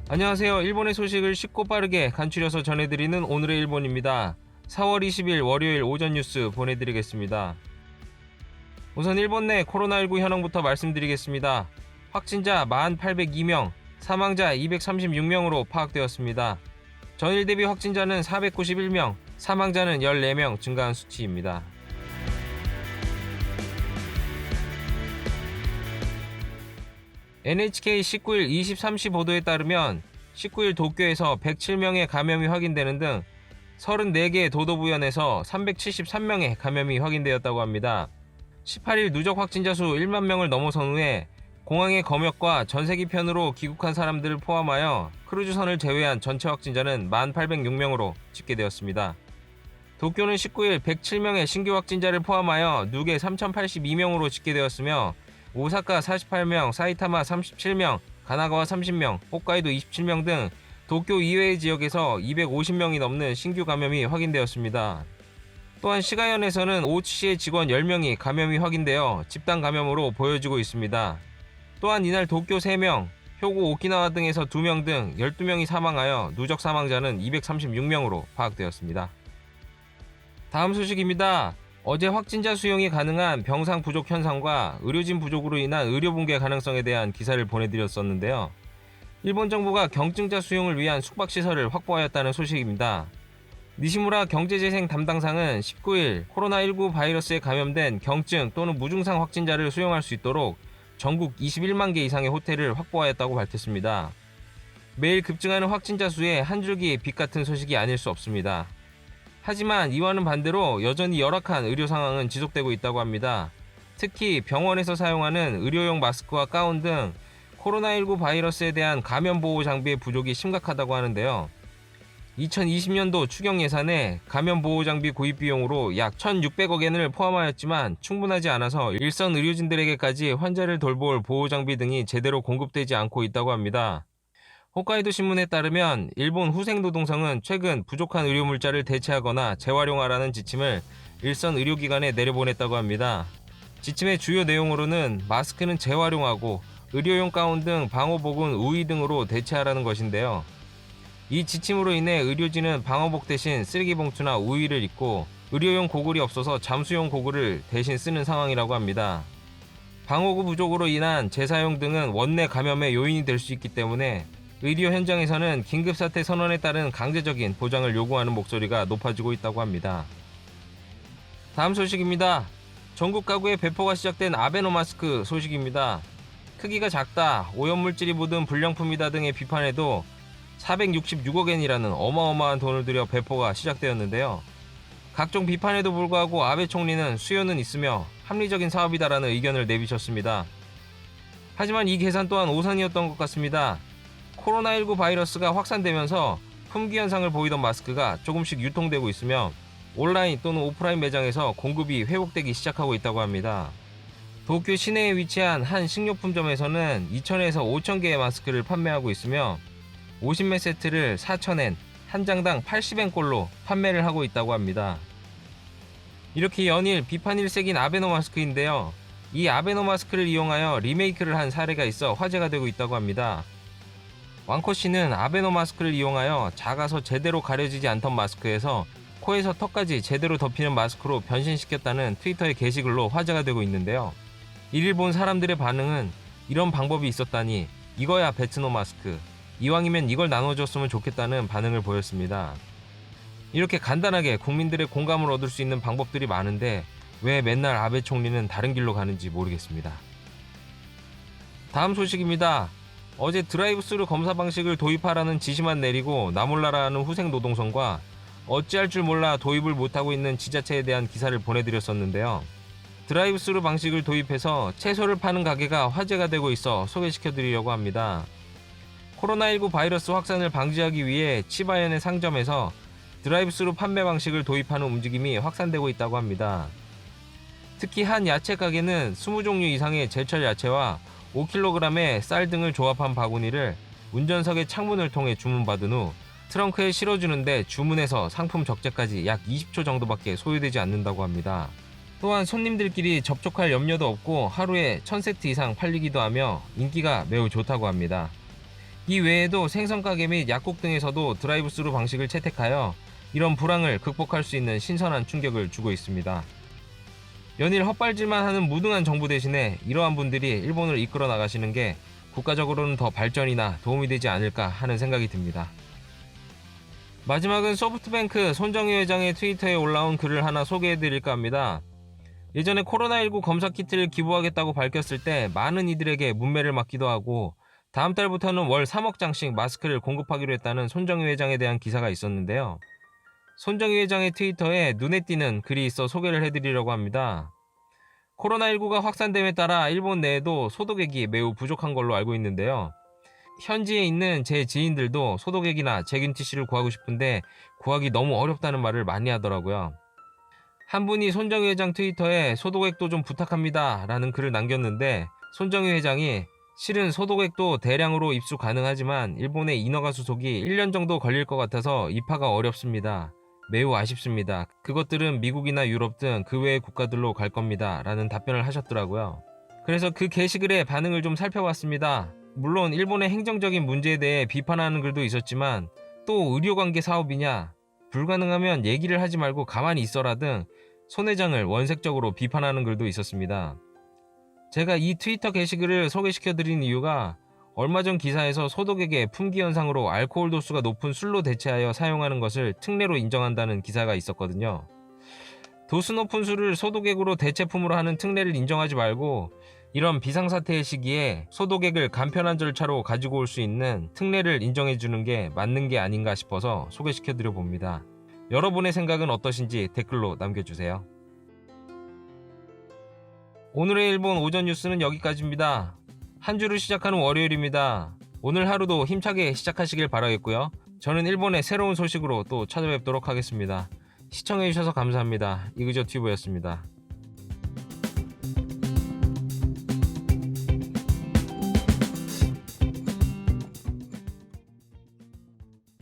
안녕하세요. 일본의 소식을 쉽고 빠르게 간추려서 전해드리는 오늘의 일본입니다. 4월 20일 월요일 오전 뉴스 보내드리겠습니다. 우선 일본 내 코로나19 현황부터 말씀드리겠습니다. 확진자 1802명, 사망자 236명으로 파악되었습니다. 전일 대비 확진자는 491명, 사망자는 14명 증가한 수치입니다. NHK 19일 23시 보도에 따르면 19일 도쿄에서 107명의 감염이 확인되는 등 34개의 도도부현에서 373명의 감염이 확인되었다고 합니다. 18일 누적 확진자 수 1만 명을 넘어선 후에 공항의 검역과 전세기편으로 귀국한 사람들을 포함하여 크루즈선을 제외한 전체 확진자는 1806명으로 집계되었습니다. 도쿄는 19일 107명의 신규 확진자를 포함하여 누계 3082명으로 집계되었으며 오사카 48명, 사이타마 37명, 가나가와 30명, 홋카이도 27명 등 도쿄 이외의 지역에서 250명이 넘는 신규 감염이 확인되었습니다. 또한 시가현에서는 오츠시의 직원 10명이 감염이 확인되어 집단 감염으로 보여지고 있습니다. 또한 이날 도쿄 3명, 효고 오키나와 등에서 2명 등 12명이 사망하여 누적 사망자는 236명으로 파악되었습니다. 다음 소식입니다. 어제 확진자 수용이 가능한 병상 부족 현상과 의료진 부족으로 인한 의료 붕괴 가능성에 대한 기사를 보내드렸었는데요. 일본 정부가 경증자 수용을 위한 숙박시설을 확보하였다는 소식입니다. 니시무라 경제재생 담당상은 19일 코로나19 바이러스에 감염된 경증 또는 무증상 확진자를 수용할 수 있도록 전국 21만 개 이상의 호텔을 확보하였다고 밝혔습니다. 매일 급증하는 확진자 수에 한 줄기의 빛 같은 소식이 아닐 수 없습니다. 하지만 이와는 반대로 여전히 열악한 의료 상황은 지속되고 있다고 합니다. 특히 병원에서 사용하는 의료용 마스크와 가운 등 코로나19 바이러스에 대한 감염 보호 장비의 부족이 심각하다고 하는데요. 2020년도 추경 예산에 감염 보호 장비 구입 비용으로 약 1,600억 엔을 포함하였지만 충분하지 않아서 일선 의료진들에게까지 환자를 돌볼 보호 장비 등이 제대로 공급되지 않고 있다고 합니다. 홋카이도 신문에 따르면 일본 후생노동성은 최근 부족한 의료 물자를 대체하거나 재활용하라는 지침을 일선 의료기관에 내려보냈다고 합니다. 지침의 주요 내용으로는 마스크는 재활용하고 의료용 가운 등 방호복은 우의 등으로 대체하라는 것인데요. 이 지침으로 인해 의료진은 방호복 대신 쓰레기 봉투나 우의를 입고 의료용 고글이 없어서 잠수용 고글을 대신 쓰는 상황이라고 합니다. 방호구 부족으로 인한 재사용 등은 원내 감염의 요인이 될 수 있기 때문에 의료 현장에서는 긴급사태 선언에 따른 강제적인 보장을 요구하는 목소리가 높아지고 있다고 합니다. 다음 소식입니다. 전국 가구에 배포가 시작된 아베노마스크 소식입니다. 크기가 작다, 오염물질이 묻은 불량품이다 등의 비판에도 466억 엔이라는 어마어마한 돈을 들여 배포가 시작되었는데요. 각종 비판에도 불구하고 아베 총리는 수요는 있으며 합리적인 사업이다라는 의견을 내비쳤습니다. 하지만 이 계산 또한 오산이었던 것 같습니다. 코로나19 바이러스가 확산되면서 품귀 현상을 보이던 마스크가 조금씩 유통되고 있으며 온라인 또는 오프라인 매장에서 공급이 회복되기 시작하고 있다고 합니다. 도쿄 시내에 위치한 한 식료품점에서는 2,000에서 5,000개의 마스크를 판매하고 있으며 50매 세트를 4,000엔, 한 장당 80엔꼴로 판매를 하고 있다고 합니다. 이렇게 연일 비판 일색인 아베노 마스크인데요. 이 아베노 마스크를 이용하여 리메이크를 한 사례가 있어 화제가 되고 있다고 합니다. 왕코씨는 아베노 마스크를 이용하여 작아서 제대로 가려지지 않던 마스크에서 코에서 턱까지 제대로 덮이는 마스크로 변신시켰다는 트위터의 게시글로 화제가 되고 있는데요. 이를 본 사람들의 반응은 이런 방법이 있었다니 이거야 베트노 마스크, 이왕이면 이걸 나눠줬으면 좋겠다는 반응을 보였습니다. 이렇게 간단하게 국민들의 공감을 얻을 수 있는 방법들이 많은데 왜 맨날 아베 총리는 다른 길로 가는지 모르겠습니다. 다음 소식입니다. 어제 드라이브스루 검사 방식을 도입하라는 지시만 내리고 나몰라라 하는 후생노동성과 어찌할 줄 몰라 도입을 못하고 있는 지자체에 대한 기사를 보내드렸었는데요. 드라이브스루 방식을 도입해서 채소를 파는 가게가 화제가 되고 있어 소개시켜드리려고 합니다. 코로나19 바이러스 확산을 방지하기 위해 치바현의 상점에서 드라이브스루 판매 방식을 도입하는 움직임이 확산되고 있다고 합니다. 특히 한 야채 가게는 20종류 이상의 제철 야채와 5kg의 쌀 등을 조합한 바구니를 운전석의 창문을 통해 주문받은 후 트렁크에 실어주는데 주문에서 상품 적재까지 약 20초 정도밖에 소요되지 않는다고 합니다. 또한 손님들끼리 접촉할 염려도 없고 하루에 1000세트 이상 팔리기도 하며 인기가 매우 좋다고 합니다. 이 외에도 생선가게 및 약국 등에서도 드라이브스루 방식을 채택하여 이런 불황을 극복할 수 있는 신선한 충격을 주고 있습니다. 연일 헛발질만 하는 무능한 정부 대신에 이러한 분들이 일본을 이끌어 나가시는 게 국가적으로는 더 발전이나 도움이 되지 않을까 하는 생각이 듭니다. 마지막은 소프트뱅크 손정희 회장의 트위터에 올라온 글을 하나 소개해드릴까 합니다. 예전에 코로나19 검사 키트를 기부하겠다고 밝혔을 때 많은 이들에게 문매를 맞기도 하고 다음 달부터는 월 3억 장씩 마스크를 공급하기로 했다는 손정희 회장에 대한 기사가 있었는데요. 손정희 회장의 트위터에 눈에 띄는 글이 있어 소개를 해드리려고 합니다. 코로나19가 확산됨에 따라 일본 내에도 소독액이 매우 부족한 걸로 알고 있는데요. 현지에 있는 제 지인들도 소독액이나 제균티슈를 구하고 싶은데 구하기 너무 어렵다는 말을 많이 하더라고요. 한 분이 손정희 회장 트위터에 소독액도 좀 부탁합니다 라는 글을 남겼는데 손정희 회장이 실은 소독액도 대량으로 입수 가능하지만 일본의 인허가 수속이 1년 정도 걸릴 것 같아서 입하가 어렵습니다. 매우 아쉽습니다. 그것들은 미국이나 유럽 등 그 외의 국가들로 갈 겁니다 라는 답변을 하셨더라고요. 그래서 그 게시글의 반응을 좀 살펴봤습니다. 물론 일본의 행정적인 문제에 대해 비판하는 글도 있었지만 또 의료관계 사업이냐, 불가능하면 얘기를 하지 말고 가만히 있어라 등 손 회장을 원색적으로 비판하는 글도 있었습니다. 제가 이 트위터 게시글을 소개시켜드린 이유가 얼마 전 기사에서 소독액의 품귀 현상으로 알코올 도수가 높은 술로 대체하여 사용하는 것을 특례로 인정한다는 기사가 있었거든요. 도수 높은 술을 소독액으로 대체품으로 하는 특례를 인정하지 말고 이런 비상사태의 시기에 소독액을 간편한 절차로 가지고 올 수 있는 특례를 인정해주는 게 맞는 게 아닌가 싶어서 소개시켜드려 봅니다. 여러분의 생각은 어떠신지 댓글로 남겨주세요. 오늘의 일본 오전 뉴스는 여기까지입니다. 한 주를 시작하는 월요일입니다. 오늘 하루도 힘차게 시작하시길 바라겠고요. 저는 일본의 새로운 소식으로 또 찾아뵙도록 하겠습니다. 시청해주셔서 감사합니다. 이그저튜브였습니다.